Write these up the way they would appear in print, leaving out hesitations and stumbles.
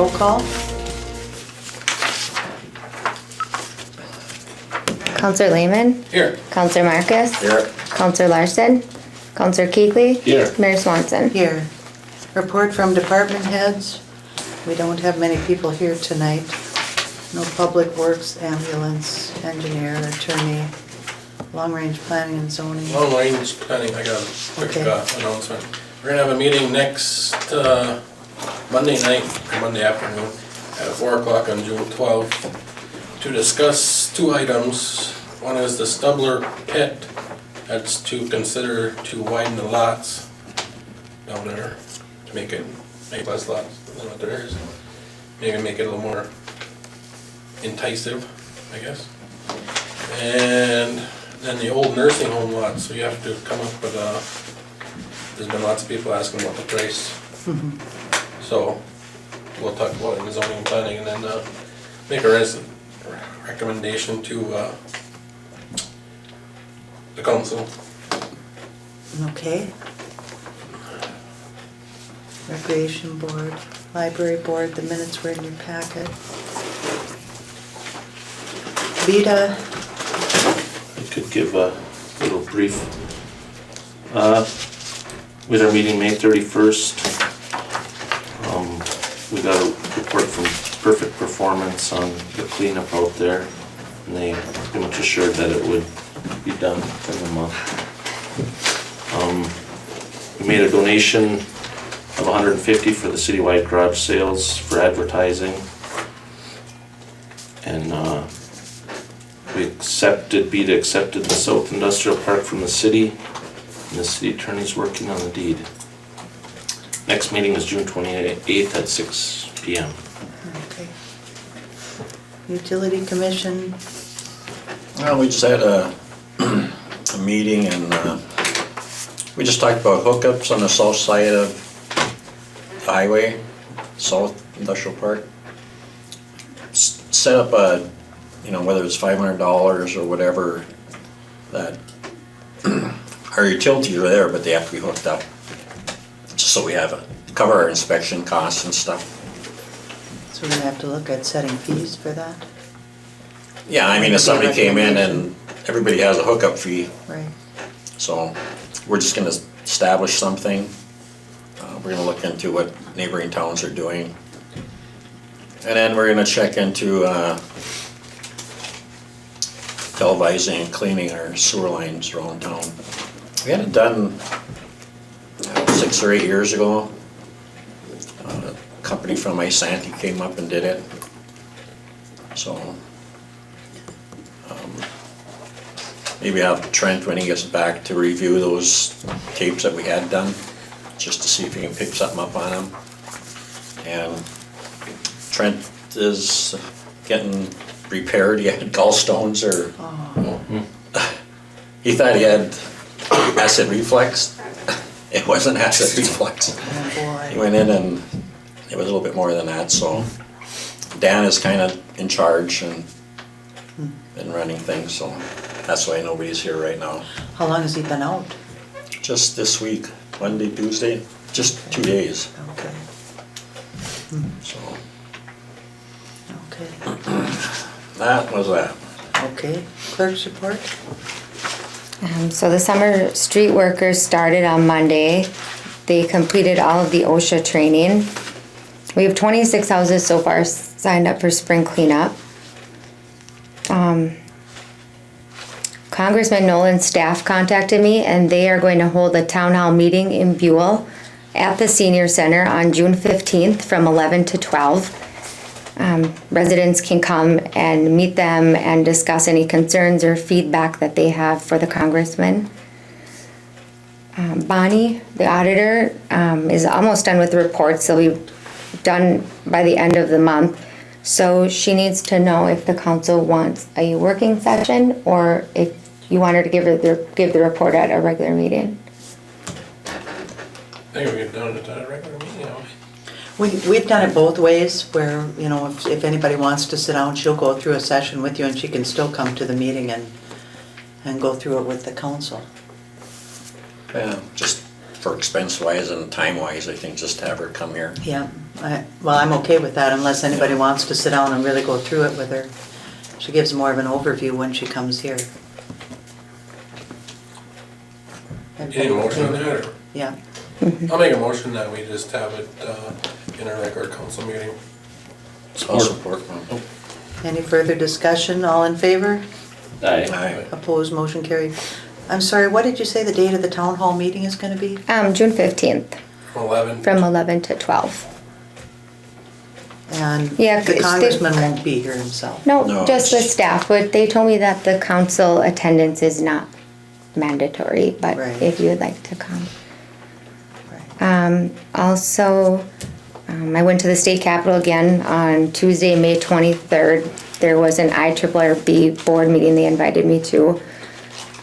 Roll call. Counselor Lehman. Here. Counselor Marcus. Here. Counselor Larson. Counselor Keithley. Here. Mayor Swanson. Here. Report from department heads. We don't have many people here tonight. No public works, ambulance, engineer, attorney, long-range planning and zoning. Long range planning, I got a quick Okay. announcement. We're gonna have a meeting next Monday night, or Monday afternoon, at 4 o'clock on June 12th, to discuss two items. One is the Stubler pit. That's to consider to widen the lots down there, to make less lots than what there is. Maybe make it a little more enticing, I guess. And then the old nursing home lots, so you have to come up with there's been lots of people asking about the price. So we'll talk about it in the zoning and planning, and then make a recommendation to the council. Okay. Recreation board, library board, the minutes were in your packet. Vita, I could give a little brief. With our meeting May 31st, we got a report from Perfect Performance on the cleanup out there, and they pretty much assured that it would be done in a month. We made a donation of $150 for the citywide garage sales for advertising, and we accepted the South Industrial Park from the city, and the city attorney's working on the deed. Next meeting is June 28th at 6 p.m. okay. Utility commission, Well, we just had a meeting and we just talked about hookups on the south side of the highway, South Industrial Park. Set up a, whether it's $500 or whatever, that our utilities are there, but they have to be hooked up. Just so we have cover our inspection costs and stuff. so we're gonna have to look at setting fees for that, Yeah, I mean, if somebody came in and everybody has a hookup fee, right? so we're just gonna establish something. We're gonna look into what neighboring towns are doing. And then we're gonna check into televising and cleaning our sewer lines around town. We had it done 6 or 8 years ago. A company from Isanti came up and did it. So maybe I'll have Trent, when he gets back, to review those tapes that we had done, just to see if he can pick something up on them. And Trent is getting repaired. He had gallstones, or he thought he had acid reflux. It wasn't acid reflux. Oh He boy, went in and it was a little bit more than that, so Dan is kind of in charge and been running things, so that's why nobody's here right now. how long has he been out? Just this week, Monday, Tuesday, just 2 days, Okay, so okay, that was that. okay. Clerk's report? So the summer street workers started on Monday. They completed all of the OSHA training. We have 26 houses so far signed up for spring cleanup. Congressman Nolan's staff contacted me, and they are going to hold a town hall meeting in Buhl at the senior center on June 15th from 11 to 12. Residents can come and meet them and discuss any concerns or feedback that they have for the congressman. Bonnie, the auditor, is almost done with the reports. They'll be done by the end of the month. So she needs to know if the council wants a working session or if you want her to give the report at a regular meeting. I think we get done at a regular meeting, haven't we? We've done it both ways, where, if anybody wants to sit down, she'll go through a session with you and she can still come to the meeting and go through it with the council. Yeah, just for expense wise and time wise, I think just to have her come here. Yeah, well, I'm okay with that unless anybody wants to sit down and really go through it with her. She gives more of an overview when she comes here. You need a motion on that, or? Yeah, I'll make a motion that we just have it in our regular council meeting. I'll support. any further discussion, all in favor? Aye. Aye. Opposed, motion carried. I'm sorry, what did you say the date of the town hall meeting is gonna be? June 15th, 11. from 11 to 12. And Yeah, the they- congressman won't be here himself. No, No, just the it's- staff, but they told me that the council attendance is not mandatory, but Right. if you would like to come. Right. Also, I went to the state capitol again on Tuesday, May 23rd. There was an IRRB board meeting they invited me to.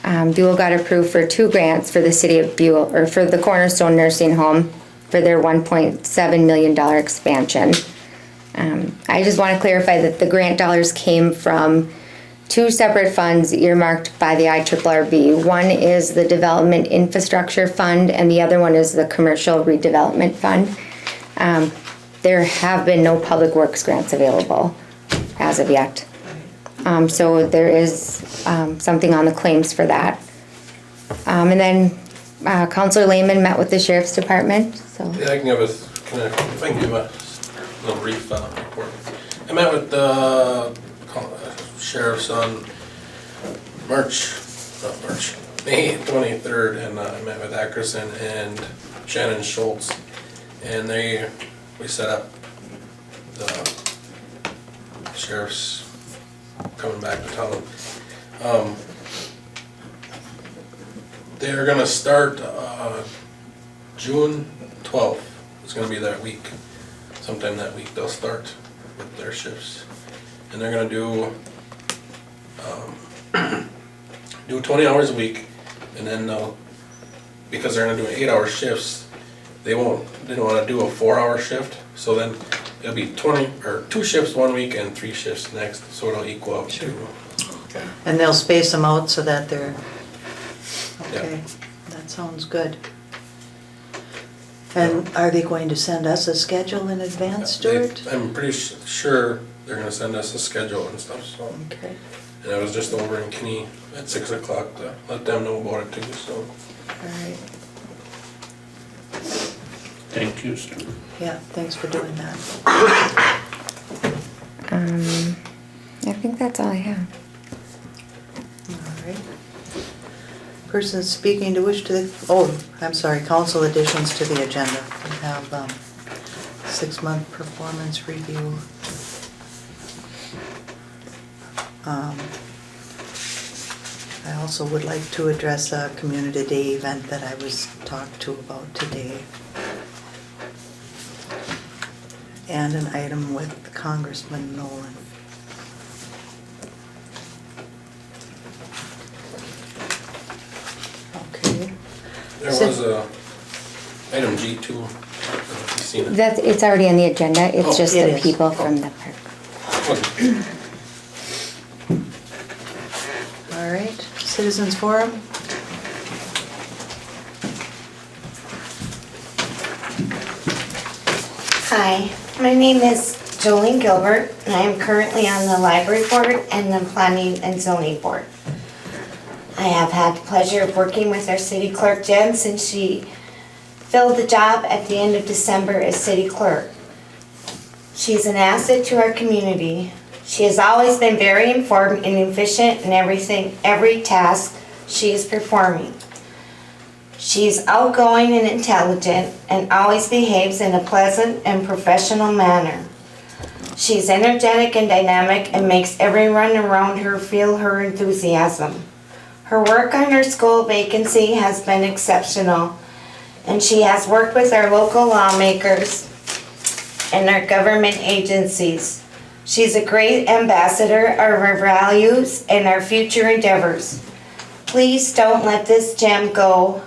Buhl got approved for 2 grants for the city of Buhl, or for the Cornerstone Nursing Home for their $1.7 million expansion. I just want to clarify that the grant dollars came from 2 separate funds earmarked by the IRRB. One is the Development Infrastructure Fund, and the other one is the Commercial Redevelopment Fund. There have been no public works grants available as of yet. So there is something on the claims for that. And then Councilor Lehman met with the Sheriff's Department, so. Yeah, I can give us, if I can give a little brief report. I met with the sheriffs on May 23rd, and I met with Ackerson and Shannon Schultz, and we set up the sheriff's coming back to town. They're gonna start June 12th. It's gonna be that week. Sometime that week they'll start with their shifts, and they're gonna do 20 hours a week, and then because they're gonna do 8-hour shifts, they didn't want to do a 4-hour shift, so then it'll be 2 shifts one week and 3 shifts next, so it'll equal up to. Okay. And they'll space them out so that they're, Yeah. okay, that sounds good. And are they going to send us a schedule in advance, Stuart? I'm pretty sure they're gonna send us a schedule and stuff, so. Okay, And I was just over in Kinney at 6 o'clock to let them know about it too, so. all right. Thank you, Stu. Yeah, thanks for doing that. I think that's all I have. All right. Person speaking to wish to the, oh, I'm sorry, council additions to the agenda. We have 6-month performance review. I also would like to address a community day event that I was talked to about today. And an item with Congressman Nolan. Okay. There was a item G2, I don't know if you've seen it. It's already on the agenda, it's Oh, just it the is. people from the park. Okay. All right, citizens forum? Hi, my name is Jolene Gilbert, and I am currently on the library board and the planning and zoning board. I have had the pleasure of working with our city clerk Jen since she filled the job at the end of December as city clerk. She's an asset to our community. She has always been very informed and efficient in every task she is performing. She's outgoing and intelligent and always behaves in a pleasant and professional manner. She's energetic and dynamic and makes everyone around her feel her enthusiasm. Her work on her school vacancy has been exceptional, and she has worked with our local lawmakers and our government agencies. She's a great ambassador of our values and our future endeavors. Please don't let this gem go,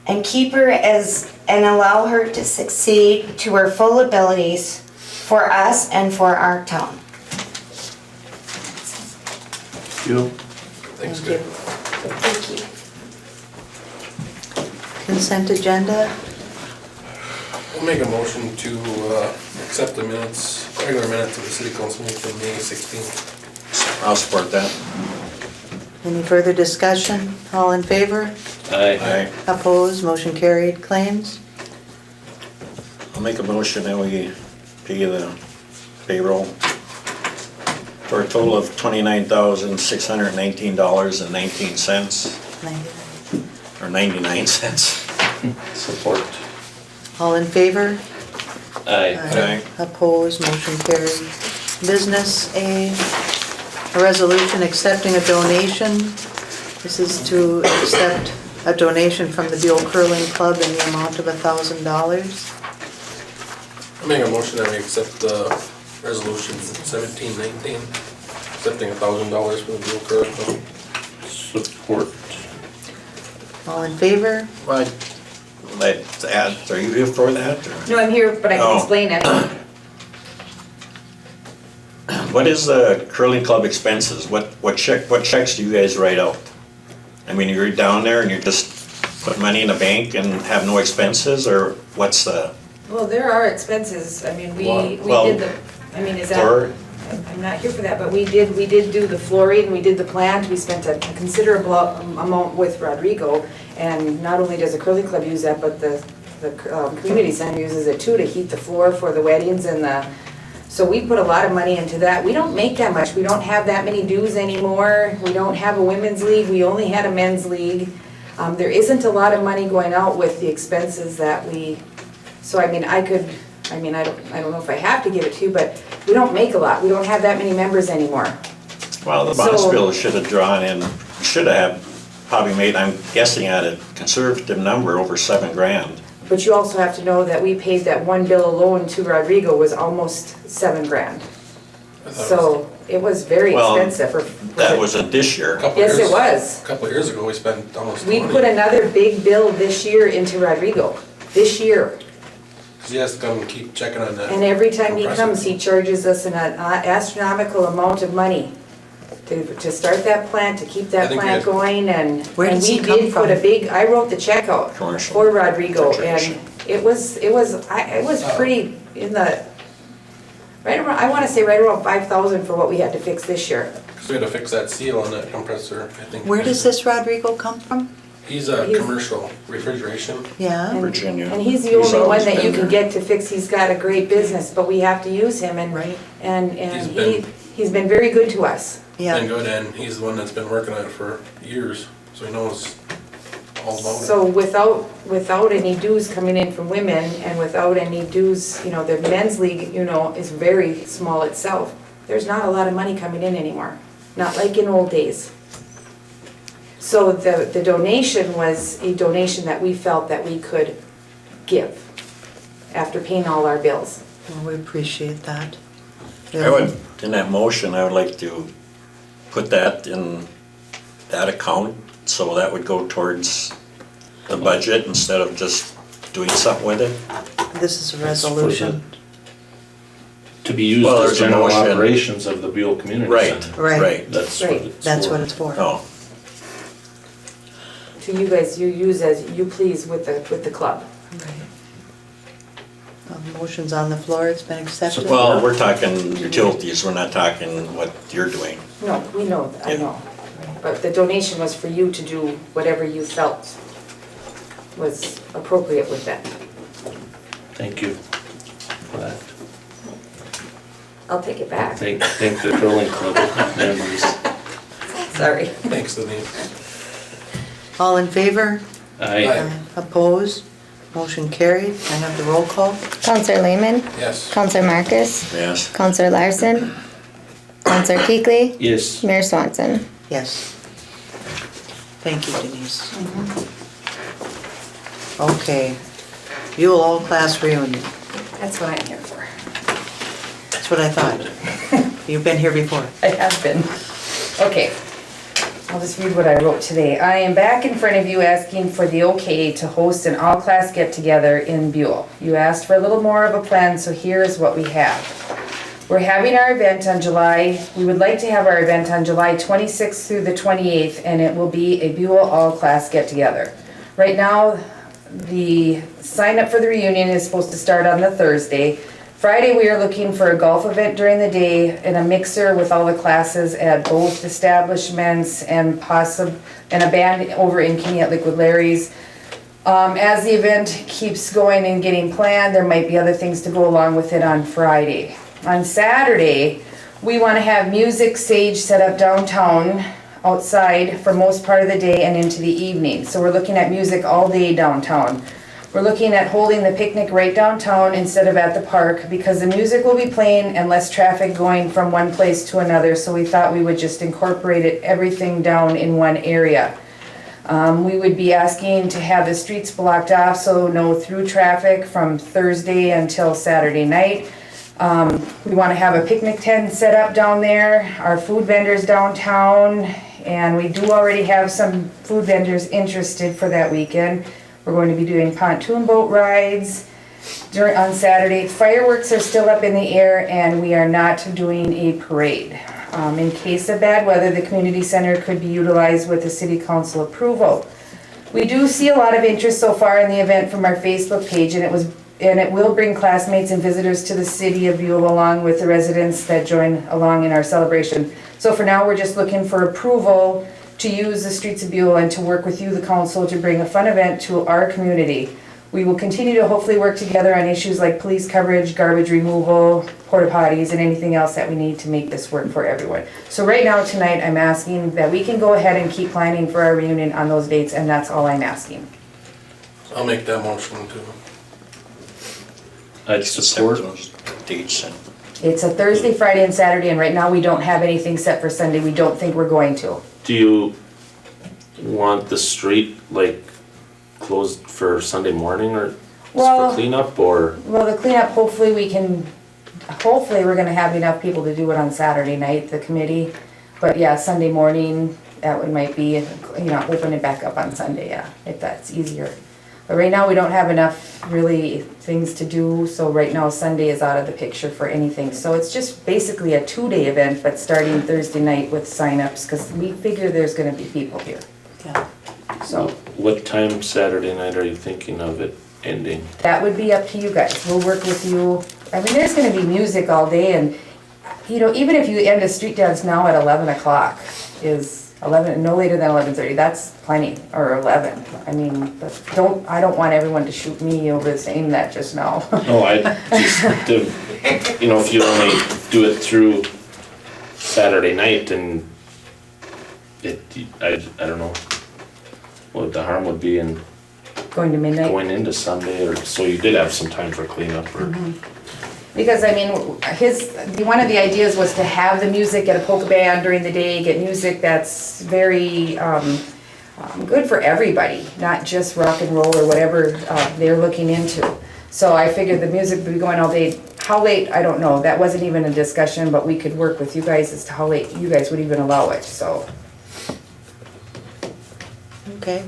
and keep her and allow her to succeed to her full abilities for us and for our town. You? Thanks, Thank you. good. Thank you. Consent agenda, We'll make a motion to accept the minutes, regular minutes of the city council meeting from May 16th. I'll support that. any further discussion? All in favor? Aye. Opposed, motion carried. Claims? I'll make a motion that we pay the payroll for a total of $29,619.19, 99. or 99 cents. Support. All in favor? Aye. Aye. Opposed, motion carried. Business A resolution accepting a donation. This is to accept a donation from the Buhl Curling Club in the amount of $1,000. I'll make a motion that we accept the resolution 1719, accepting $1,000 from the Buhl Council. Support. All in favor? Well, let's add, are you here for that? or- No, I'm here, but I Oh. can explain it. What is the curling club expenses? What checks do you guys write out? I mean, you're down there and you just put money in a bank and have no expenses, or what's the, Well, there are expenses, I mean, we Well, did the, I mean, is that, or, I'm not here for that, but we did do the flooring, we did the plant, we spent a considerable amount with Rodrigo, and not only does the curling club use that, but the community center uses it too to heat the floor for the weddings and so we put a lot of money into that. We don't make that much, we don't have that many dues anymore, we don't have a women's league, we only had a men's league. There isn't a lot of money going out with the expenses that so I mean, I don't know if I have to give it to you, but we don't make a lot, we don't have that many members anymore. well, the Bondsville should have drawn in, should have probably made, I'm guessing at a conservative number, over $7,000. But you also have to know that we paid that one bill alone to Rodrigo was almost $7,000. I thought So it was very Well, expensive. That wasn't this year. Yes, it was. A couple of years ago, we spent almost We 20. put another big bill this year into Rodrigo, this year. Cause he has to come and keep checking on that. And every time he compressor. comes, he charges us an astronomical amount of money to start that plant, to keep I that think we plant had- going, and Where does he we come did put from? I wrote the check out Commercial. for Rodrigo, Commercial. and it was pretty in the, right around, I wanna say right around 5,000 for what we had to fix this year. Cause we had to fix that seal on that compressor, I think. Where does this Rodrigo come from? He's He's- commercial refrigeration. Yeah, And- Virginia. And he's the He's only one always that you been can there. get to fix, he's got a great business, but we have to use him, and Right. he's been very good to us. Been yeah. good, and he's the one that's been working on it for years, so he knows all about it. So without any dues coming in from women, and without any dues, the men's league, is very small itself. There's not a lot of money coming in anymore, not like in old days. So the donation was a donation that we felt that we could give after paying all our bills. Well, we appreciate that. I would, in that motion, I would like to put that in that account, so that would go towards the budget instead of just doing something with it. This is a resolution. To be used Well, as there's a general motion. operations of the Buhl Community Right, Center. Right. right. That's what Right. it's That's for. what it's for. Oh, To you guys, you use as you please with the club. Motion's on the floor, it's been accepted. well, we're talking utilities, we're not talking what you're doing. No, we know, I Yeah. know. But the donation was for you to do whatever you felt was appropriate with that. Thank you for that. I'll take it back. Thank the curling club members. Sorry. Thanks, Denise. All in favor? Aye. Opposed? Motion carried. I have the roll call. Counselor Lehman, Yes. Counselor Marcus, Yes. Counselor Larson, Counselor Kuechly, Yes. Mayor Swanson. Yes. Thank you, Denise. Okay. Buhl all-class reunion. That's what I'm here for. That's what I thought. You've been here before. I have been. Okay. I'll just read what I wrote today. I am back in front of you asking for the okay to host an all-class get-together in Buhl. You asked for a little more of a plan, so here's what we have. We're having our event on we would like to have our event on July 26th through the 28th, and it will be a Buhl all-class get-together. Right now, the sign up for the reunion is supposed to start on the Thursday. Friday, we are looking for a golf event during the day and a mixer with all the classes at both establishments and a band over in Kenny at Liquid Larry's. As the event keeps going and getting planned, there might be other things to go along with it on Friday. On Saturday, we want to have music stage set up downtown, outside for most part of the day and into the evening. So we're looking at music all day downtown. We're looking at holding the picnic right downtown instead of at the park because the music will be playing and less traffic going from one place to another. So we thought we would just incorporate everything down in one area. We would be asking to have the streets blocked off so no through traffic from Thursday until Saturday night. We want to have a picnic tent set up down there, our food vendors downtown, and we do already have some food vendors interested for that weekend. We're going to be doing pontoon boat rides on Saturday. Fireworks are still up in the air and we are not doing a parade. In case of bad weather, the community center could be utilized with the city council approval. We do see a lot of interest so far in the event from our Facebook page, and it will bring classmates and visitors to the city of Buhl along with the residents that join along in our celebration. So for now, we're just looking for approval to use the streets of Buhl and to work with you, the council, to bring a fun event to our community. We will continue to hopefully work together on issues like police coverage, garbage removal, porta potties, and anything else that we need to make this work for everyone. So right now, tonight, I'm asking that we can go ahead and keep planning for our reunion on those dates, and that's all I'm asking. I'll make that motion too. I'd support. Those dates and It's a Thursday, Friday, and Saturday, and right now we don't have anything set for Sunday. We don't think we're going to. Do you want the street like closed for Sunday morning or just Well- for cleanup or? Well, the cleanup, hopefully we're gonna have enough people to do it on Saturday night, the committee. But yeah, Sunday morning, that one might be, open it back up on Sunday, yeah, if that's easier. But right now, we don't have enough really things to do, so right now Sunday is out of the picture for anything. So it's just basically a 2-day event, but starting Thursday night with signups, because we figure there's gonna be people here, Yeah. so. What time Saturday night are you thinking of it ending? That would be up to you guys. We'll work with you. I mean, there's gonna be music all day and, even if you end a street dance now at 11 o'clock is 11, no later than 11:30, that's plenty, or 11. I mean, but I don't want everyone to shoot me over saying that just now. No, I just, if you only do it through Saturday night and I don't know what the harm would be in Going to midnight. going into Sunday, or, so you did have some time for cleanup or? Because I mean, one of the ideas was to have the music at a polka band during the day, get music that's very good for everybody, not just rock and roll or whatever they're looking into. So I figured the music would be going all day. How late, I don't know. That wasn't even a discussion, but we could work with you guys as to how late you guys would even allow it, so. Okay.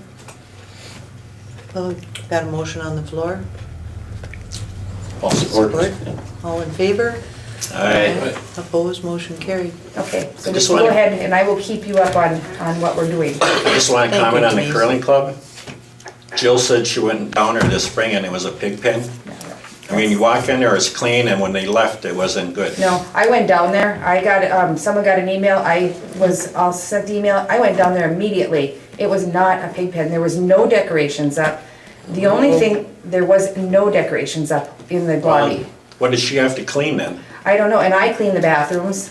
Well, we've got a motion on the floor. all support. Support. All in favor? Aye. Opposed, motion carried. Okay, so I just just go wanna- ahead and I will keep you up on what we're doing. I just want to Thank comment you, on the Denise. curling club. Jill said she went down there this spring and it was a pig pen. I mean, you walk in there, it's clean, and when they left, it wasn't good. No, I went down there, I got, someone got an email, I'll send the email, I went down there immediately. It was not a pig pen, there was no decorations up. The only thing, there was no decorations up in the lobby. What did she have to clean then? I don't know, and I cleaned the bathrooms,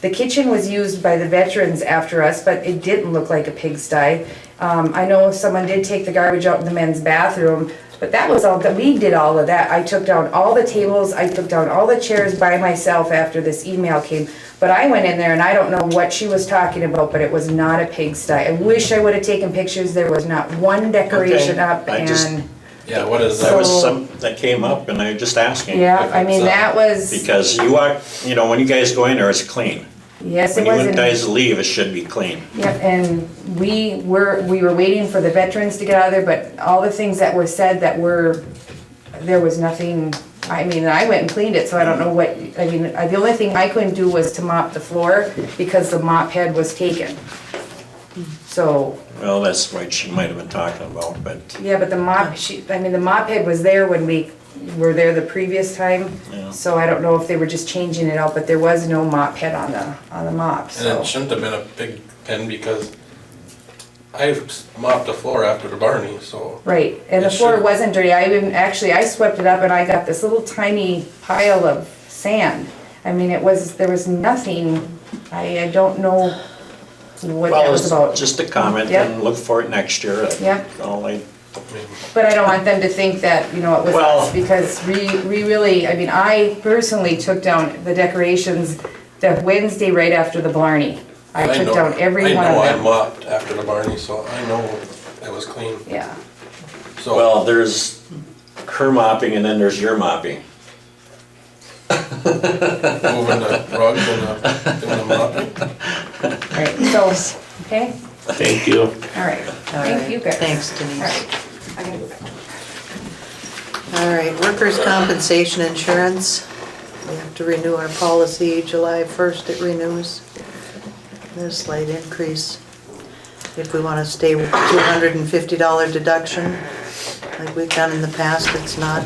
The kitchen was used by the veterans after us, but it didn't look like a pigsty. I know someone did take the garbage out in the men's bathroom, but that was all, we did all of that. I took down all the tables, I took down all the chairs by myself after this email came. But I went in there and I don't know what she was talking about, but it was not a pigsty. I wish I would've taken pictures, there was not one decoration Okay, up I just- and, Yeah, what is That that? was So- some, that came up and I was just asking. yeah, I mean, that was, Because you walk, when you guys go in there, it's clean. yes, it When was. you guys leave, it should be clean. Yep, and we were waiting for the veterans to get out of there, but all the things that were said there was nothing, I mean, I went and cleaned it, so I don't know what, the only thing I couldn't do was to mop the floor because the mop head was taken. So, Well, that's what she might have been talking about, but Yeah, but the mop, the mop head was there when we were there the previous time. Yeah. So I don't know if they were just changing it out, but there was no mop head on the mop, And so. it shouldn't have been a big pen because I mopped the floor after the Barney, so. Right, and the It floor should- wasn't dirty. I swept it up and I got this little tiny pile of sand. I mean, there was nothing, I don't know what that well, was it's about. just a comment Yep. and look for it next year. That's Yep. all I, But I don't want them to think that, it was Well- us, because we really, I personally took down the decorations the Wednesday right after the Blarney. I took know- down every one I of know I them. mopped after the Barney, so I know it was clean. Yeah, So, well, there's her mopping and then there's your mopping. moving the rugs and doing the mopping. right, so, okay, Thank you. all right, All thank right. you guys. Thanks, All Denise. right, I gotta go back. All right, workers' compensation insurance. We have to renew our policy, July 1st it renews. There's a slight increase. If we want to stay with $250 deduction, like we've done in the past, it's not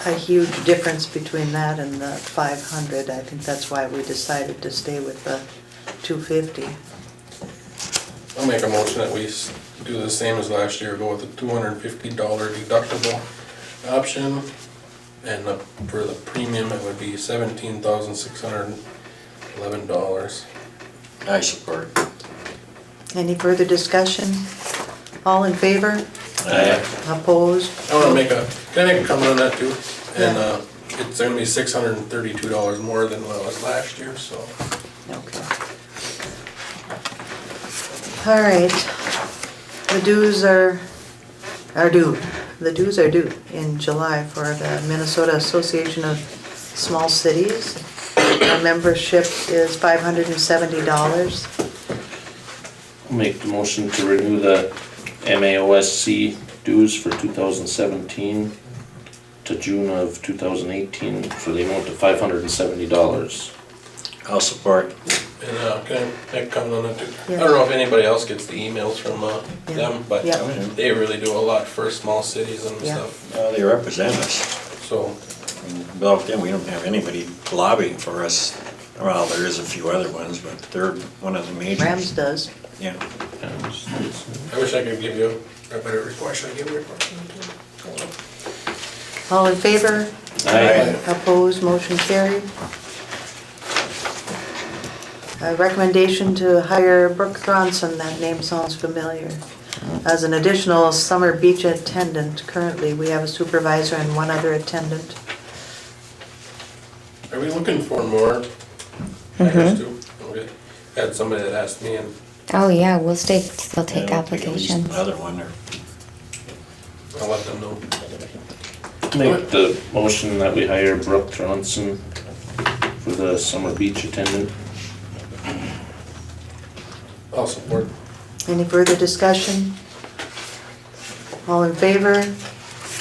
a huge difference between that and the 500. I think that's why we decided to stay with the 250. I'll make a motion that we do the same as last year, go with the $250 deductible option. And for the premium, it would be $17,611. I support. Any further discussion? All in favor? Aye. Opposed? I wanna can I make a comment on that too? And, Yeah. it's gonna be $632 more than what it was last year, so. Okay. All right. The dues are due. The dues are due in July for the Minnesota Association of Small Cities. Our membership is $570. I'll make the motion to renew the MAOSC dues for 2017 to June of 2018 for the amount of $570. I'll support. And, can I make a comment on that too? Yeah. I don't know if anybody else gets the emails from, them, but Yeah. they really do a lot for small cities and Yeah. stuff, They represent us. so. Without them, we don't have anybody lobbying for us. Well, there is a few other ones, but they're one of the majors. Rams does. Yeah. I wish I could give you a better report, should I give you a report? All in favor? Aye. Opposed? Motion carried. A recommendation to hire Brooke Thronson, that name sounds familiar, as an additional summer beach attendant. Currently, we have a supervisor and one other attendant. Are we looking for more hires too? Okay. Had somebody that asked me and Oh, yeah, we'll still Yeah, take I don't think at least applications. Another one or. I'll let them know. Make the motion that we hire Brooke Tronson for the summer beach attendant. I'll support. Any further discussion? All in favor?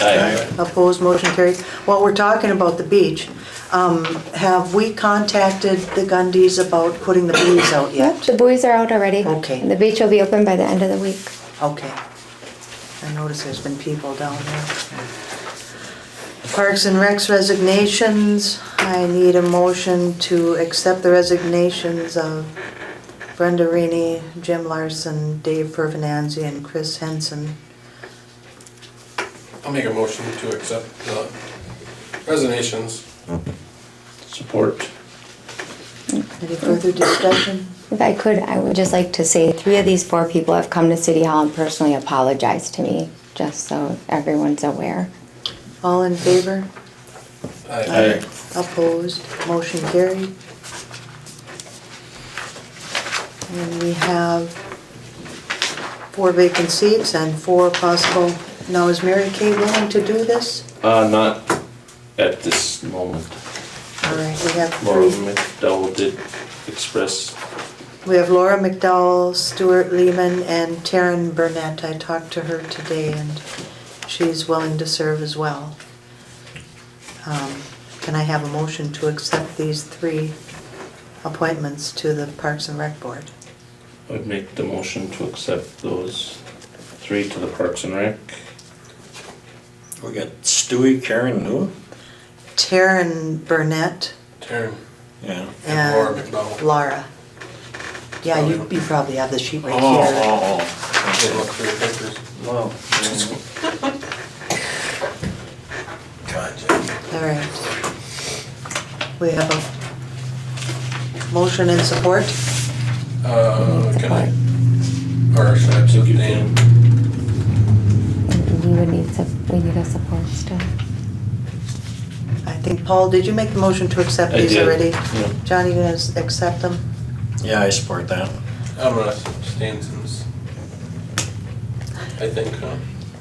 Aye. Opposed? Motion carried. While we're talking about the beach, have we contacted the Gundys about putting the buoys out yet? The buoys are out already. Okay. The beach will be open by the end of the week. Okay. I noticed there's been people down there. Parks and Recs resignations. I need a motion to accept the resignations of Brenda Rainey, Jim Larson, Dave Pervenanzi, and Chris Henson. I'll make a motion to accept the resignations. Support. Any further discussion? If I could, I would just like to say 3 of these 4 people have come to City Hall and personally apologized to me, just so everyone's aware. All in favor? Aye. Opposed? Motion carried. And we have 4 vacant seats and 4 possible. Now, is Mary Kay willing to do this? Not at this moment. All right, we have Laura 3. McDowell did express. We have Laura McDowell, Stuart Lehman, and Taryn Burnett. I talked to her today and she's willing to serve as well. Can I have a motion to accept these 3 appointments to the Parks and Rec Board. I would make the motion to accept those 3 to the Parks and Rec. We got Stewie, Karen, and who? Taryn Burnett Taryn Yeah. and Laura and McDowell. Laura. Yeah, you probably have the sheet right Oh, here. oh, They look through your papers. oh. Well, God, Jim. All right. We have a motion and support. Can I, or should I abstain? We need a support still. I think, Paul, did you make the motion to accept I these did, already? yeah. John, you gonna accept them? yeah, I support that. I'm gonna abstain since I think,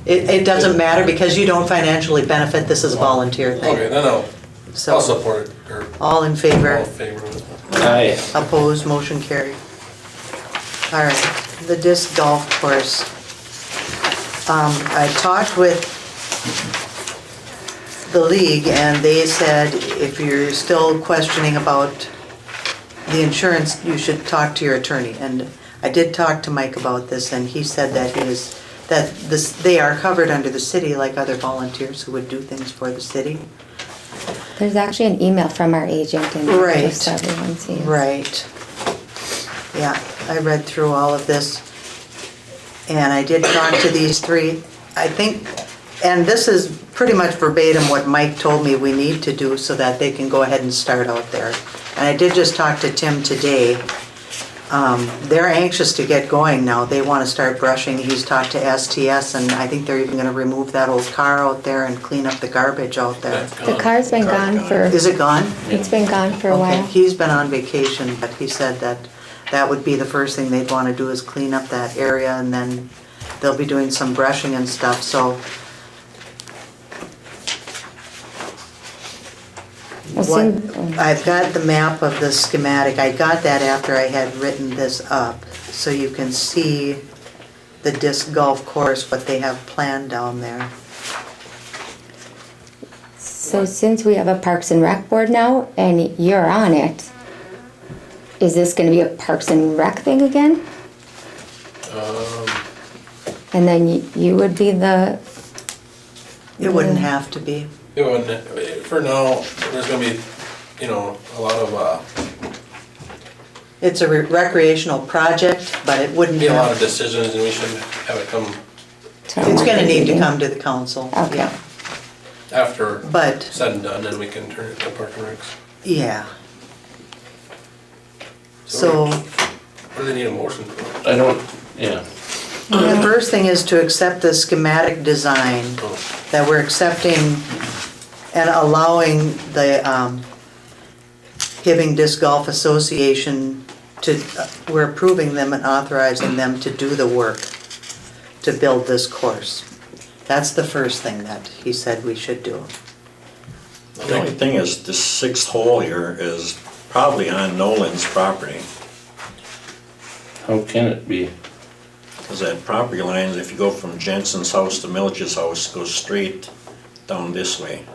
It doesn't matter because you don't financially benefit, this is a volunteer okay, thing. then I'll So, support it, or all in all favor, in favor of it. Aye. opposed, motion carried. All right, the disc golf course. I talked with the league and they said if you're still questioning about the insurance, you should talk to your attorney. And I did talk to Mike about this and he said that they are covered under the city like other volunteers who would do things for the city. There's actually an email from our agent and Right. just so everyone sees. Right. Yeah, I read through all of this. And I did talk to these 3, I think, and this is pretty much verbatim what Mike told me we need to do so that they can go ahead and start out there. And I did just talk to Tim today. They're anxious to get going now. They want to start brushing. He's talked to STS and I think they're even going to remove that old car out there and clean up the garbage out there. That's The gone. car's been gone for, Is it gone? it's been gone for a Okay, while. he's been on vacation, but he said that that would be the first thing they'd want to do is clean up that area and then they'll be doing some brushing and stuff, so. Well, soon- I've got the map of the schematic. I got that after I had written this up, so you can see the disc golf course, what they have planned down there. So since we have a Parks and Rec board now and you're on it, is this gonna be a Parks and Rec thing again? And then you would be the, It wouldn't have to be. It wouldn't, for now, there's gonna be, a lot of, It's a recreational project, but it wouldn't be a lot have, of decisions and we should have it come it's gonna need to come to the council, Okay. yeah. after But, said and done, and we can turn it to Park and Recs. yeah. So, What do they need a motion for? I don't, yeah. the first thing is to accept the schematic design, Oh, that we're accepting and allowing the Hibbing Disc Golf Association to, we're approving them and authorizing them to do the work to build this course. That's the first thing that he said we should do. The only thing is, this 6th hole here is probably on Nolan's property. How can it be? Because that property line, if you go from Jensen's house to Milledge's house, goes straight down this way.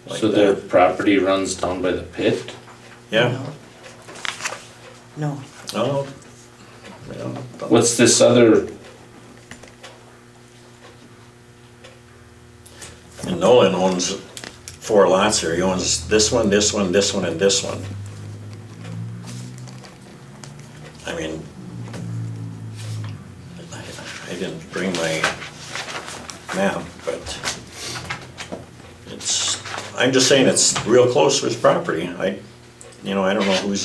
Like So their that. property runs down by the pit? Yeah. No, Oh. Yeah. What's this other, And Nolan owns 4 lots here. He owns this one, this one, this one, and this one. I mean, I didn't bring my map, but it's, I'm just saying it's real close to his property. I don't know who's,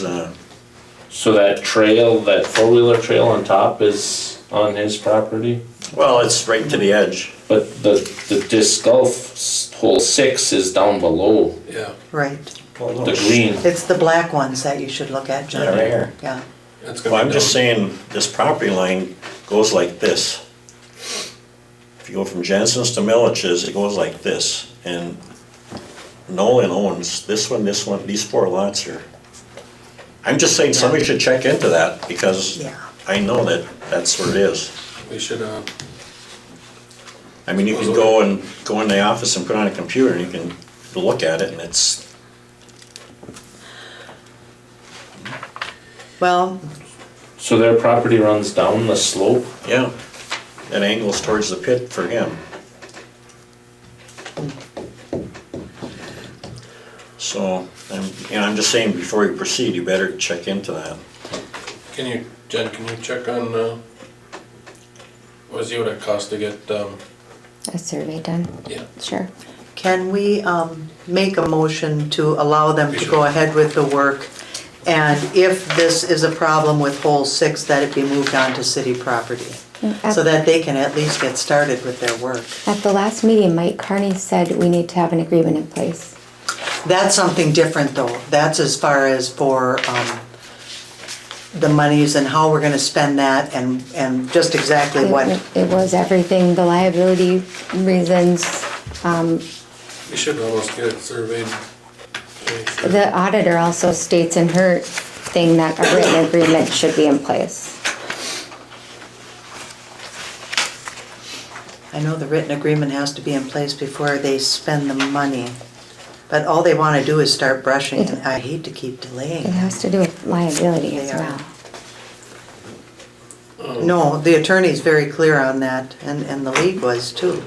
so that trail, that 4-wheeler trail on top is on his property? well, it's right to the edge. But the disc golf hole 6 is down below yeah, right. the green. It's the black ones that you should look at, John. Yeah, right here. Yeah, it's gonna Well, be I'm just down. saying, this property line goes like this. If you go from Jensen's to Milledge's, it goes like this, and Nolan owns this one, these 4 lots here. I'm just saying, somebody should check into that, because yeah. I know that that's where it is. We should, I mean, you can go in the office and put on a computer, and you can look at it, and it's, Well, So their property runs down the slope? Yeah, it angles towards the pit for him. So, I'm just saying, before you proceed, you better check into that. Jen, can you check on, what it cost to get, A survey done? yeah. Sure. can we make a motion to allow them to go ahead with the work? And if this is a problem with hole 6, that it be moved on to city property? So that they can at least get started with their work. At the last meeting, Mike Carney said we need to have an agreement in place. That's something different though. That's as far as for the monies and how we're gonna spend that and just exactly what. It was everything, the liability reasons. We should almost get it surveyed. The auditor also states in her thing that a written agreement should be in place. I know the written agreement has to be in place before they spend the money. But all they wanna do is start brushing, and I hate to keep delaying. It has to do with liability as They are. well. No, the attorney's very clear on that, and the league was too.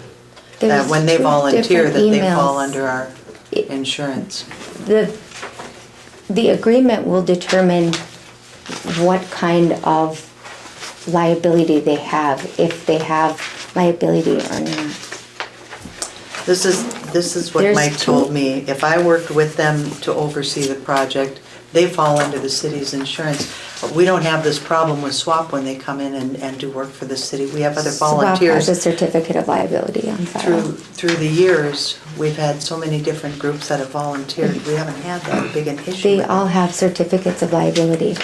That There's when they two volunteer, that different they fall emails. under our insurance. The agreement will determine what kind of liability they have, if they have liability or not. This is what There's Mike two- told me. If I worked with them to oversee the project, they fall under the city's insurance. We don't have this problem with SWAP when they come in and do work for the city. We have other SWAP volunteers. has a certificate of liability on file. Through the years, we've had so many different groups that have volunteered. We haven't had that big an issue. They with it. all have certificates of liability.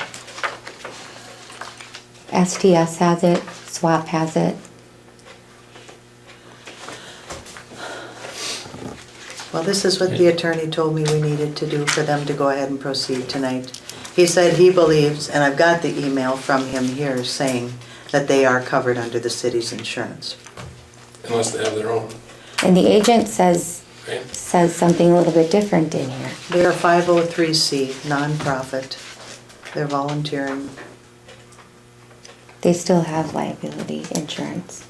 STS has it, SWAP has it. Well, this is what the attorney told me we needed to do for them to go ahead and proceed tonight. He said he believes, and I've got the email from him here saying that they are covered under the city's insurance. Unless they have their own, And the agent says right? something a little bit different in here. They're a 503c nonprofit. They're volunteering. They still have liability insurance.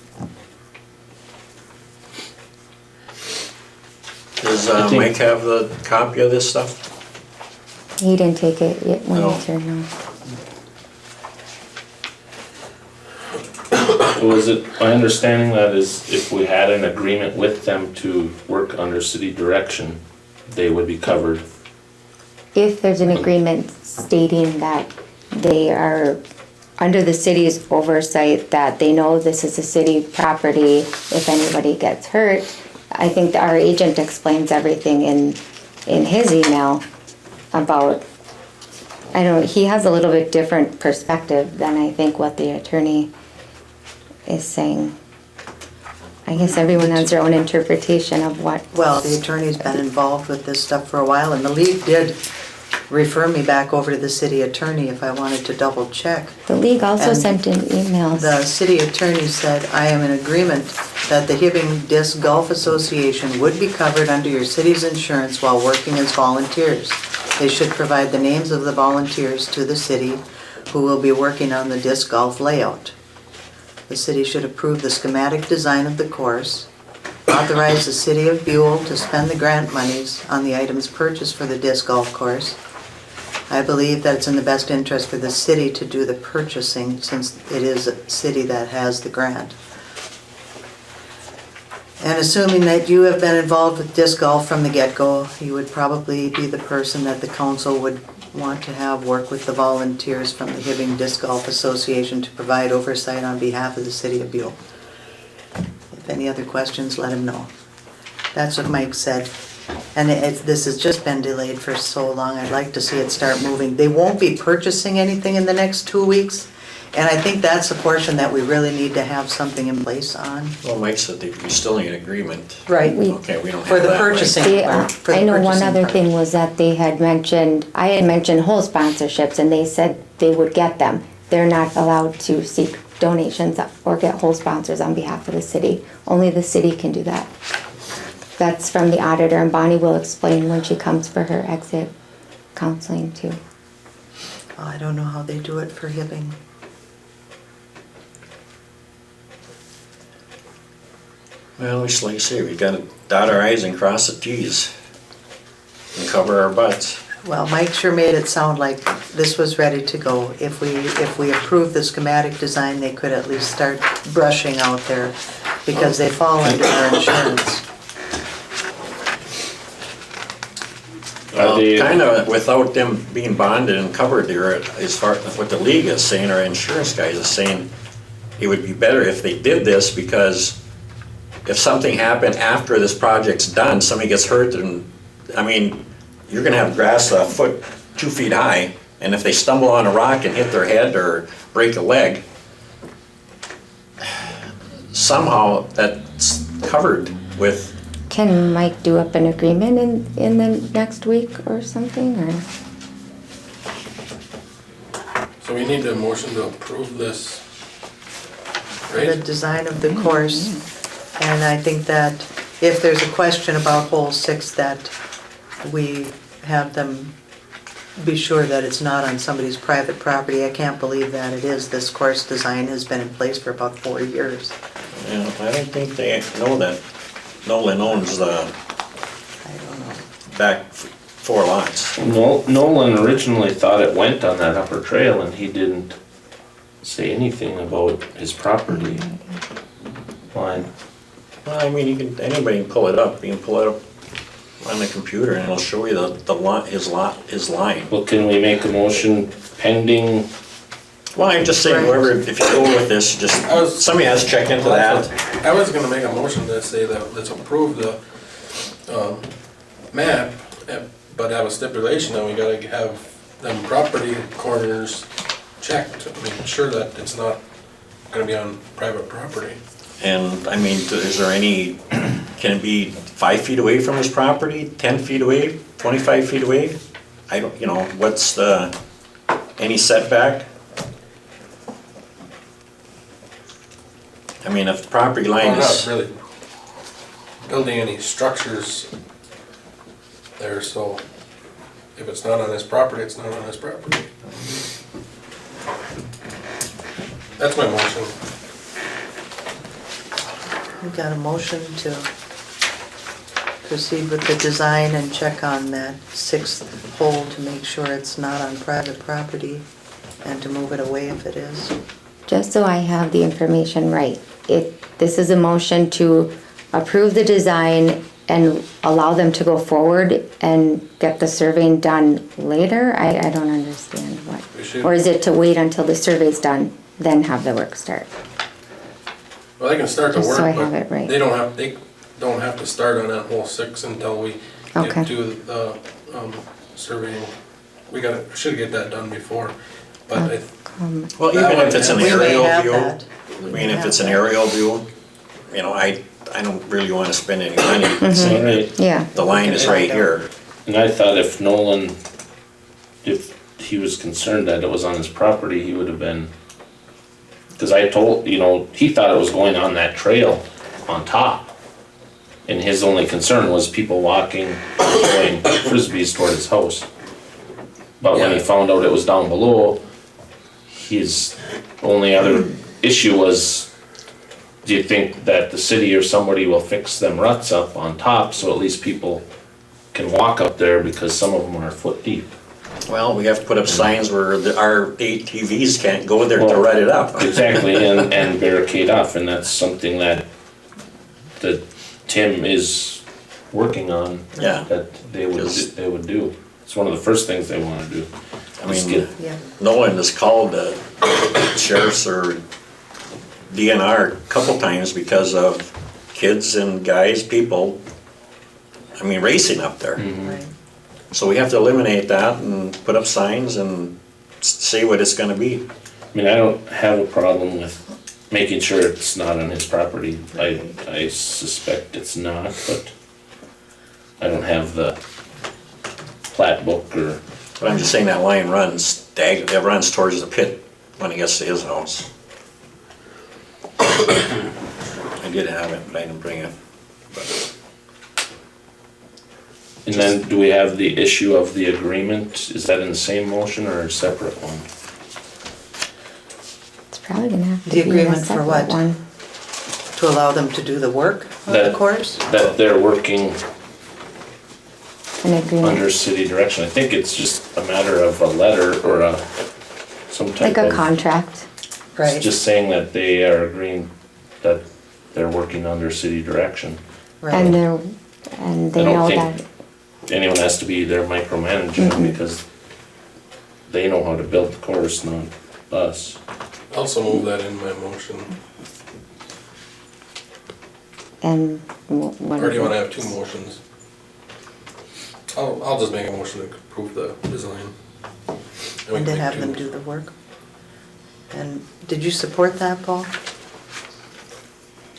Does I think- Mike have the copy of this stuff? He didn't take it yet when No. he turned on. Was it my understanding that is if we had an agreement with them to work under city direction, they would be covered? If there's an agreement stating that they are under the city's oversight, that they know this is a city property, if anybody gets hurt, I think that our agent explains everything in his email about, I don't know, he has a little bit different perspective than I think what the attorney is saying. I guess everyone has their own interpretation of what. Well, the attorney's been involved with this stuff for a while, and the league did refer me back over to the city attorney if I wanted to double check. The league also And sent in emails. The city attorney said, I am in agreement that the Hibbing Disc Golf Association would be covered under your city's insurance while working as volunteers. They should provide the names of the volunteers to the city who will be working on the disc golf layout. The city should approve the schematic design of the course, authorize the city of Buhl to spend the grant monies on the items purchased for the disc golf course. I believe that it's in the best interest for the city to do the purchasing since it is a city that has the grant. And assuming that you have been involved with disc golf from the get-go, you would probably be the person that the council would want to have work with the volunteers from the Hibbing Disc Golf Association to provide oversight on behalf of the city of Buhl. If any other questions, let him know. That's what Mike said. And this has just been delayed for so long, I'd like to see it start moving. They won't be purchasing anything in the next 2 weeks, and I think that's the portion that we really need to have something in place on. Well, Mike said that we still need agreement. Right. Okay, we don't have For the that, right? purchasing. For the I know one purchasing other part. thing was that they had mentioned, I had mentioned whole sponsorships and they said they would get them. They're not allowed to seek donations or get whole sponsors on behalf of the city. Only the city can do that. That's from the auditor, and Bonnie will explain when she comes for her exit counseling too. I don't know how they do it for Hibbing. Well, we just like you say, we gotta dot our i's and cross the t's and cover our butts. Well, Mike sure made it sound like this was ready to go. If we approve the schematic design, they could at least start brushing out there because they fall under our insurance. Well, they- kind of without them being bonded and covered there, as far as what the league is saying, our insurance guys is saying, it would be better if they did this, because if something happened after this project's done, somebody gets hurt, and, I mean, you're gonna have grass a foot, 2 feet high, and if they stumble on a rock and hit their head or break a leg, somehow that's covered with. Can Mike do up an agreement in the next week or something, or? So we need a motion to approve this, The right? design of the course. And I think that if there's a question about hole 6, that we have them be sure that it's not on somebody's private property. I can't believe that it is. This course design has been in place for about 4 years. Yeah, I don't think they know that Nolan owns the I don't know. back 4 lots. Nolan originally thought it went on that upper trail and he didn't say anything about his property line. Well, I mean, anybody can pull it up, you can pull it up on the computer and it'll show you his line. Well, can we make a motion pending? Well, I'm just saying, whoever, if you go with this, somebody has to check into that. I was gonna make a motion to say that let's approve the map, but have a stipulation that we gotta have them property corners checked to make sure that it's not gonna be on private property. And, I mean, is there any, can it be 5 feet away from his property, 10 feet away, 25 feet away? I don't, what's any setback? I mean, if the property line We're not is, really building any structures there, so if it's not on his property, it's not on his property. That's my motion. We've got a motion to proceed with the design and check on that 6th hole to make sure it's not on private property and to move it away if it is. Just so I have the information right, this is a motion to approve the design and allow them to go forward and get the surveying done later? I don't understand what. We should- Or is it to wait until the survey's done, then have the work start? Well, they can start the Just work, so I but have it right. they don't have to start on that hole 6 until we Okay. get to the surveying. Should get that done before, but well, even if it's an We may aerial have view, that. I mean, if it's an aerial view, I don't really wanna spend any money saying that Yeah, the line is right here. And I thought if Nolan, if he was concerned that it was on his property, he would have been, because I told, he thought it was going on that trail on top. And his only concern was people walking, throwing frisbees toward his house. But when he Yeah. found out it was down below, his only other issue was, do you think that the city or somebody will fix them ruts up on top so at least people can walk up there, because some of them are foot deep? Well, we have to put up signs where our ATVs can't go there to rut it up. Exactly, and barricade off, and that's something that Tim is working on. Yeah. That they would do. It's one of the first things they wanna do. I is mean, get- Yeah. Nolan has called the sheriffs or DNR a couple times because of kids and guys, people, racing up there. Right. So we have to eliminate that and put up signs and say what it's gonna be. I mean, I don't have a problem with making sure it's not on his property. I suspect it's not, but I don't have the plat book or, But I'm just saying that line it runs towards the pit when it gets to his house. I did have it, but I didn't bring it. But And then do we have the issue of the agreement? Is that in the same motion or a separate one? It's probably gonna have to The be a agreement for separate what? one. To allow them to do the work on the That- course? That they're working An agreement, under city direction. I think it's just a matter of a letter or some type like a of. contract. Right, Just saying that they are agreeing that they're working under city direction. And right. they're, and they I don't know think- that, Anyone has to be their micromanaging Mhm. because they know how to build the course, not us. Also move that in my motion. and what Or do you is wanna it? have two motions? I'll just make a motion to approve the design. we And can to make have them two. do the work. And did you support that, Paul?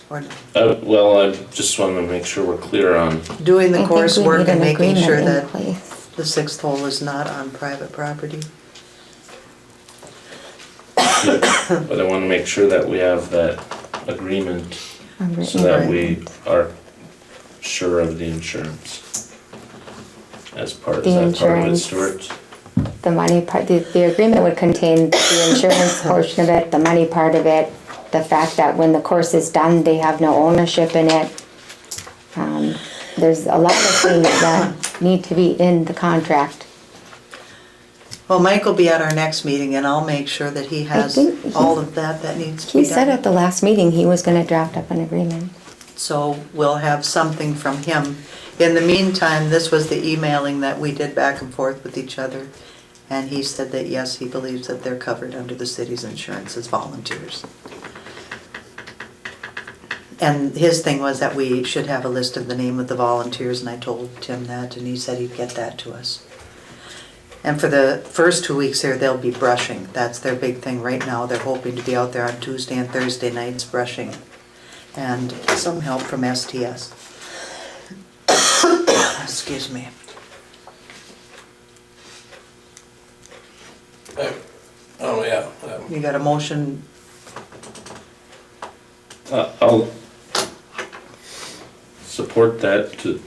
Or Well, I just want to make sure we're clear on, doing the I think course we work need and an making agreement sure in that place. the sixth hole is not on private property? but I want to make sure that we have that agreement so that we are sure of the insurance. As part, The is that part of it, insurance. Stuart? The money part, the agreement would contain the insurance portion of it, the money part of it, the fact that when the course is done, they have no ownership in it. There's a lot of things that need to be in the contract. Well, Mike will be at our next meeting and I'll make sure that he has think he- all of that needs to He be said done. at the last meeting he was gonna draft up an agreement. So we'll have something from him. In the meantime, this was the emailing that we did back and forth with each other. And he said that yes, he believes that they're covered under the city's insurance as volunteers. And his thing was that we should have a list of the name of the volunteers, and I told Tim that, and he said he'd get that to us. And for the first 2 weeks here, they'll be brushing. That's their big thing right now. They're hoping to be out there on Tuesday and Thursday nights brushing. And some help from STS. Excuse me. Oh, yeah. You got a motion? I'll support that to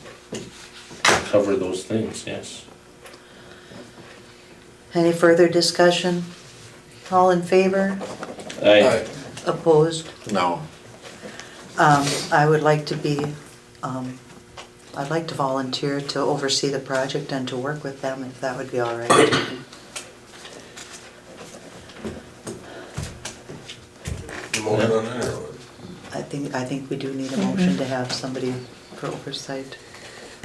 cover those things, yes. Any further discussion? All in favor? Aye. Opposed? No. I would like to be, I'd like to volunteer to oversee the project and to work with them, if that would be all right. Motion on that or what? I think we do need a motion to have somebody for oversight.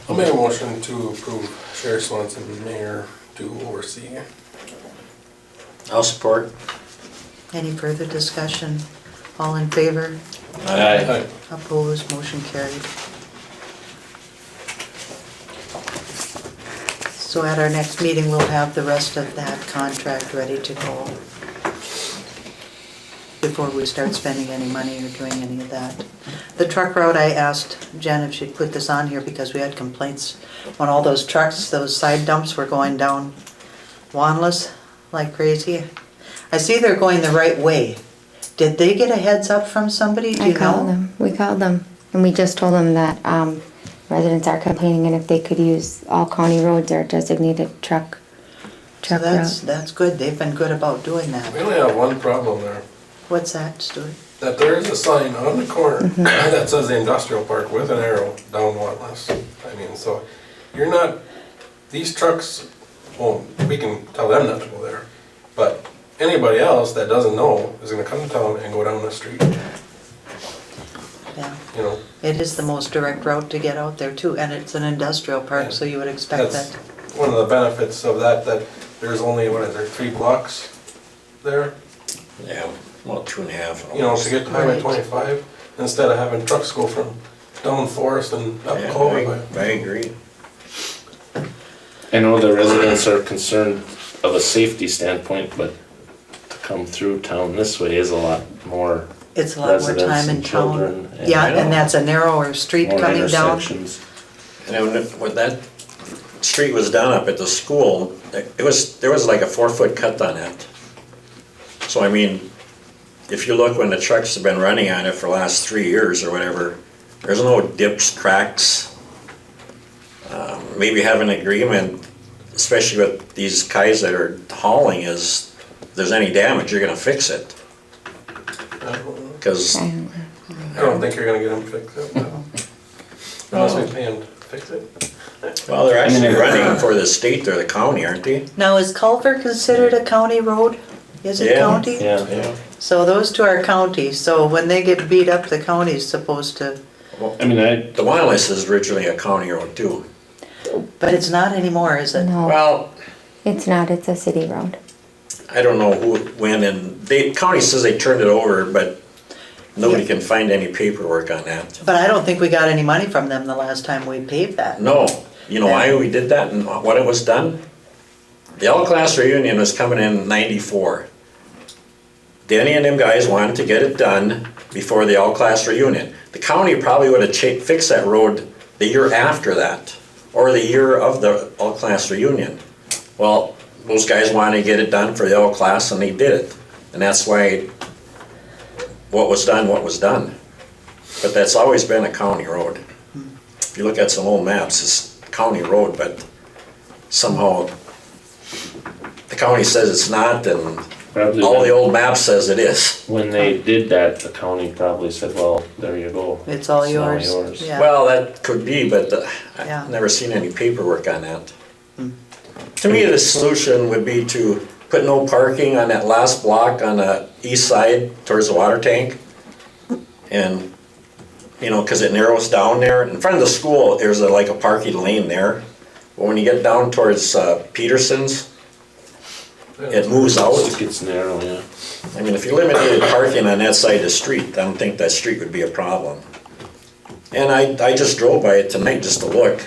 I'll make a motion to approve Sheriff Swanson, Mayor, to oversee. I'll support. Any further discussion? All in favor? Aye. Opposed? Motion carried. So at our next meeting, we'll have the rest of that contract ready to go before we start spending any money or doing any of that. The truck route, I asked Jen if she'd put this on here because we had complaints when all those trucks, those side dumps were going down Wanless like crazy. I see they're going the right way. Did they get a heads up from somebody? Do I you know? called them, we called them, and we just told them that, residents are complaining and if they could use all county roads or designated truck So route. that's good. They've been good about doing We that. only have one problem there, What's that, Stuart? that there is a sign on the corner that says the industrial park with an arrow down Watless. I mean, so you're not, these trucks, well, we can tell them not to go there, but anybody else that doesn't know is gonna come to town and go down the street, Yeah. you know? It is the most direct route to get out there too, and it's an industrial park, so you would expect That's that. one of the benefits of that there's only, what is there, 3 blocks there? Yeah, well, 2.5. You know, to get to Highway Right. 25, instead of having trucks go from down Forest and up Yeah, Culver. I agree. I know the residents are concerned of a safety standpoint, but to come through town this way is a lot more It's a lot more residents time in and town. children. and Yeah, I know. and that's a narrower street more coming down. intersections. And when that street was done up at the school, there was like a 4-foot cut on it. So I mean, if you look when the trucks have been running on it for the last 3 years or whatever, there's no dips, cracks. maybe have an agreement, especially with these guys that are hauling, is if there's any damage, you're gonna fix it. Cause, I don't think you're gonna get them fixed up. Unless we pay them to fix it. well, they're actually I mean, running for the state or the county, aren't they? Now, is Culver considered a county road? Is it Yeah. county? Yeah, So those two are county, so when they get beat up, the county's supposed to, I mean, The wireless is originally a county road too. but it's not anymore, is it? No, Well, it's not, it's a city road. I don't know who, when, and the county says they turned it over, but nobody can find any paperwork on that. But I don't think we got any money from them the last time we paved that. No, you know why we did that and what it was done? The L-class reunion was coming in '94. Danny and them guys wanted to get it done before the L-class reunion. The county probably would have fixed that road the year after that, or the year of the L-class reunion. Well, those guys wanted to get it done for the L-class and they did it. And that's why what was done. But that's always been a county road. If you look at some old maps, it's a county road, but somehow the county says it's not, and probably all the old maps says it is. when they did that, the county probably said, well, there you go. It's all yours. Yeah. Well, that could be, but Yeah. I've never seen any paperwork on that. To me, the solution would be to put no parking on that last block on the east side towards the water tank. And, you know, because it narrows down there. In front of the school, there's like a parking lane there. But when you get down towards Peterson's, it moves out. It gets narrow, yeah. I mean, if you limited parking on that side of the street, I don't think that street would be a problem. And I just drove by it tonight just to look.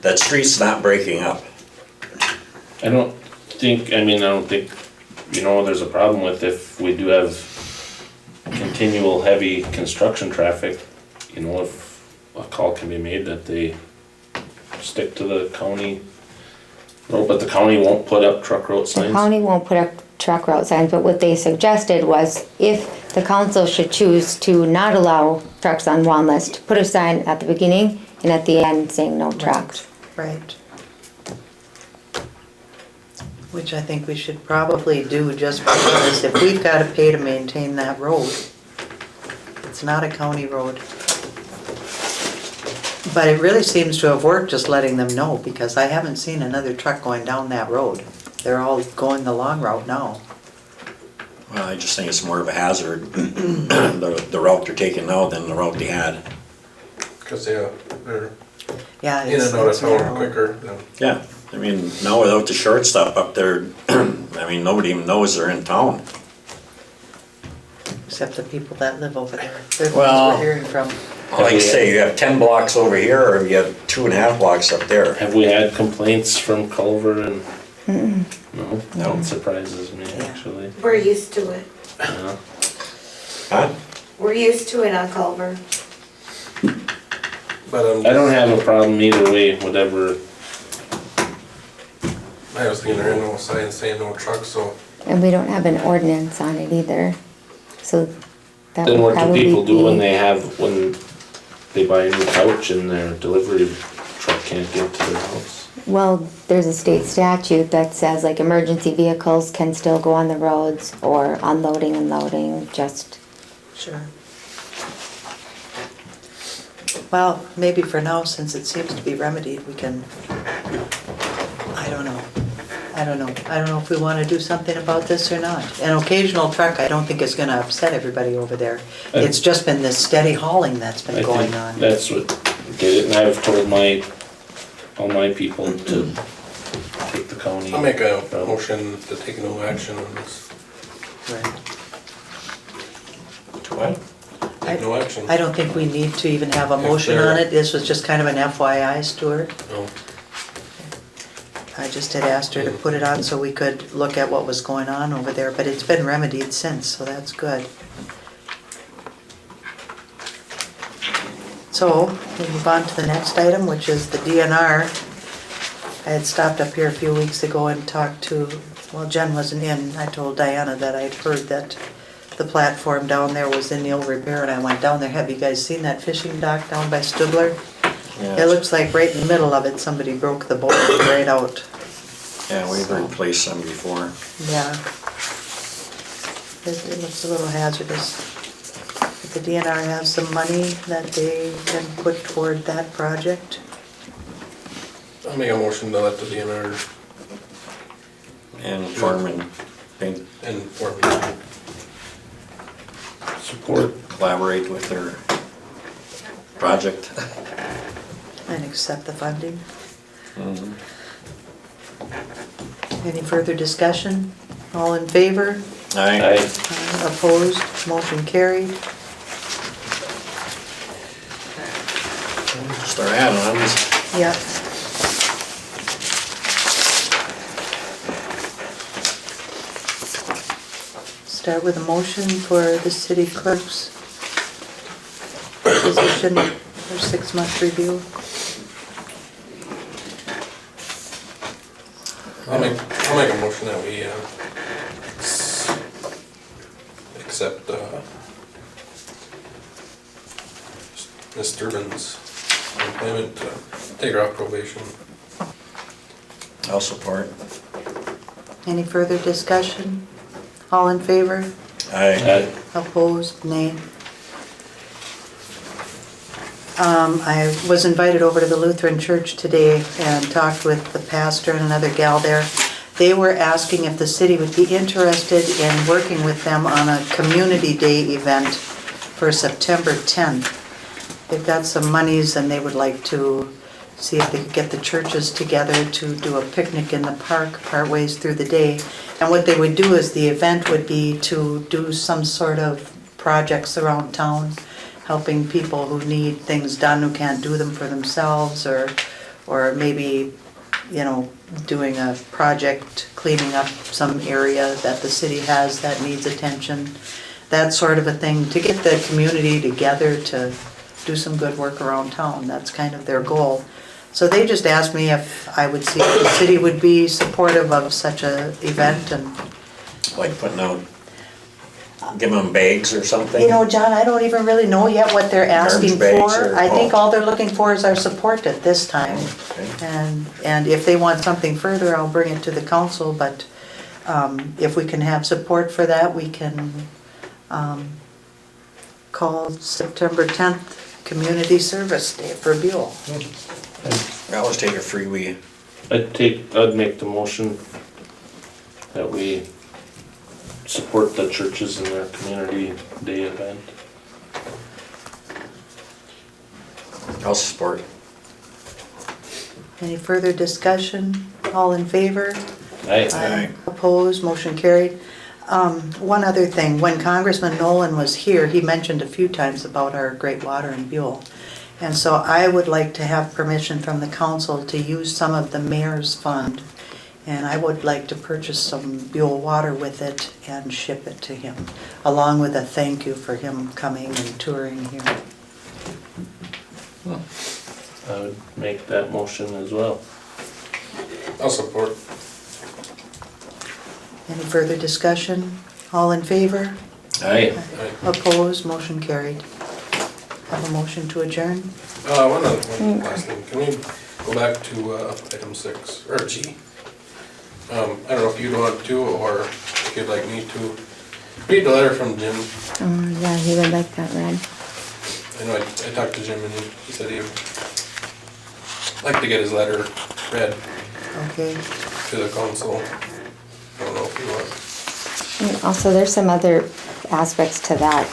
That street's not breaking up. I don't think, you know, there's a problem with if we do have continual heavy construction traffic, you know, if a call can be made that they stick to the county road, but the county won't put up truck route The signs. county won't put up truck route signs, but what they suggested was if the council should choose to not allow trucks on Wanless, to put a sign at the beginning and at the end saying no trucks. Right. Which I think we should probably do just because if we've got to pay to maintain that road, it's not a county road. But it really seems to have worked just letting them know because I haven't seen another truck going down that road. They're all going the long route now. Well, I just think it's more of a hazard, the route they're taking now than the route they had. Cause they're Yeah, in it's and out of it's town narrow. quicker than. Yeah, I mean, now without the short stop up there, I mean, nobody even knows they're in town. Except the people that live over there. They're the Well- ones we're hearing from. Like you say, you have 10 blocks over here, or you have 2.5 blocks up there. Have we had complaints from Culver and? No, No. that surprises me Yeah. actually. We're used to it. Yeah. Huh? We're used to it on Culver. But I don't have a problem either way, whatever. I was thinking there ain't no sign saying no trucks, so And we don't have an ordinance on it either, so that Then would what do probably people do when be- when they buy a new couch and their delivery truck can't get to their house? Well, there's a state statute that says like emergency vehicles can still go on the roads or unloading and loading, just, Sure. Well, maybe for now, since it seems to be remedied, we can, I don't know. I don't know if we want to do something about this or not. An occasional truck, I don't think is going to upset everybody over there. It's just been this steady hauling that's I been going think on. that's what did it, and I've told all my people to take the county. I'll make a route. motion to take no action on this. Right. What? Take no action. I don't think we need to even have a motion on it. This was just kind of an FYI, Stuart. No. I just had asked her to put it on so we could look at what was going on over there, but it's been remedied since, so that's good. So, we move on to the next item, which is the DNR. I had stopped up here a few weeks ago and talked to, well, Jen wasn't in. I told Diana that I'd heard that the platform down there was in ill repair, and I went down there. Have you guys seen that fishing dock down by Stubler? It looks like right in the middle of it, somebody broke the board right out. Yeah, we've replaced some before. Yeah. It looks a little hazardous. But the DNR has some money that they can put toward that project. I'll make a motion to let the DNR And Foreman Paint and Foreman. Support. collaborate with their project. And accept the funding. Mhm. Any further discussion? All in favor? Aye. Opposed? Motion carried. Start add-ons. Yep. Start with a motion for the city clerk's position for 6-month review. I'll make a motion that we accept Ms. Durbin's employment, take her off probation. I'll support. Any further discussion? All in favor? Aye. Opposed? Nay. I was invited over to the Lutheran Church today and talked with the pastor and another gal there. They were asking if the city would be interested in working with them on a Community Day event for September 10th. They've got some monies and they would like to see if they could get the churches together to do a picnic in the park partways through the day. And what they would do is the event would be to do some sort of projects around town, helping people who need things done who can't do them for themselves, or maybe, you know, doing a project cleaning up some area that the city has that needs attention, that sort of a thing, to get the community together to do some good work around town. That's kind of their goal. So they just asked me if I would see if the city would be supportive of such a event, and Like putting out, give them bags or something. you know, John, I don't even really know yet what they're asking Garbage bags for. or- I think all they're looking for is our support at this time. Okay. And if they want something further, I'll bring it to the council, but if we can have support for that, we can call September 10th Community Service Day for Buhl. I always take a freebie. I'd make the motion that we support the churches in their community day event. I'll support. Any further discussion? All in favor? Aye. Opposed, motion carried. One other thing, when Congressman Nolan was here, he mentioned a few times about our great water in Buhl. And so I would like to have permission from the council to use some of the mayor's fund. And I would like to purchase some Buhl water with it and ship it to him, along with a thank you for him coming and touring here. I would make that motion as well. I'll support. Any further discussion? All in favor? Aye. Opposed, motion carried. Have a motion to adjourn? One last thing, can we go back to item 6, or G? I don't know if you'd want to, or if you'd like me to. Read the letter from Jim. Oh, yeah, he would like that read. I know I talked to Jim and he said he'd like to get his letter read Okay. to the council. I don't know if you want. And also, there's some other aspects to that,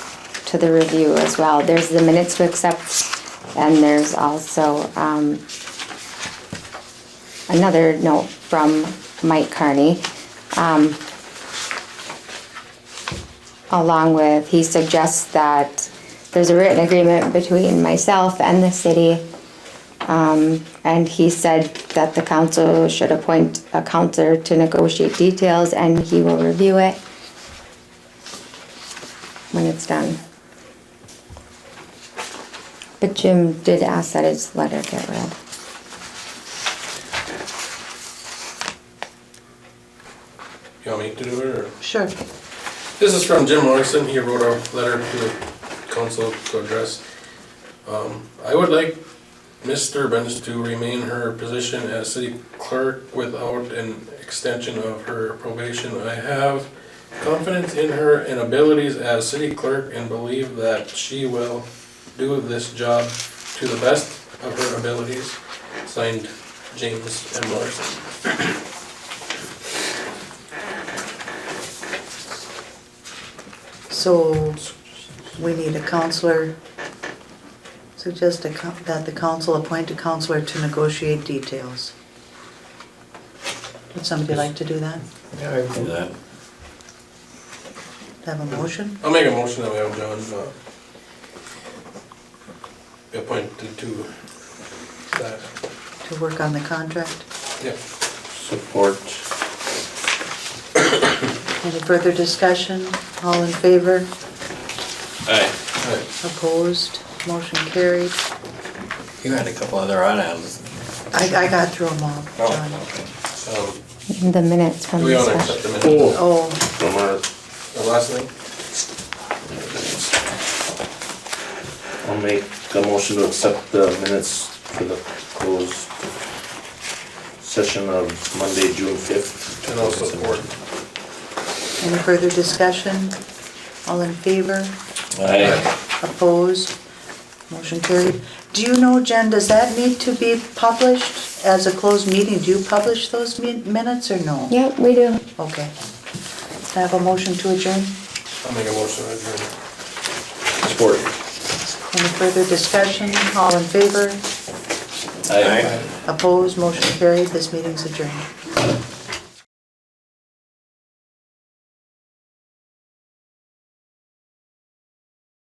to the review as well. There's the minutes to accept, and there's also another note from Mike Carney. Along with, he suggests that there's a written agreement between myself and the city. And he said that the council should appoint a counselor to negotiate details, and he will review it when it's done. But Jim did ask that his letter get read. You want me to do it, or? Sure. This is from Jim Morrison. He wrote a letter to the council to address. I would like Ms. Sturbins to remain her position as city clerk without an extension of her probation. I have confidence in her and abilities as city clerk and believe that she will do this job to the best of her abilities. Signed, James M. Larson. So we need a counselor, suggest that the council appoint a counselor to negotiate details. Would somebody like to do that? Yeah, I can do that. Have a motion? I'll make a motion that we have John be appointed to that. To work on the contract? Yep. Support. Any further discussion? All in favor? Aye. Opposed? Motion carried. You had a couple other items. I got through them all, Oh, John. okay. The minutes from Do we the want to special. accept the minutes? Oh, From our, The last thing? I'll make a motion to accept the minutes for the closed session of Monday, June 5th. And also support. any further discussion? All in favor? Aye. Opposed? Motion carried. Do you know, Jen, does that need to be published as a closed meeting? Do you publish those minutes or no? Yep, we do. Okay. Can I have a motion to adjourn? I'll make a motion to adjourn. Support. Any further discussion? All in favor? Aye. Opposed? Motion carried. This meeting's adjourned.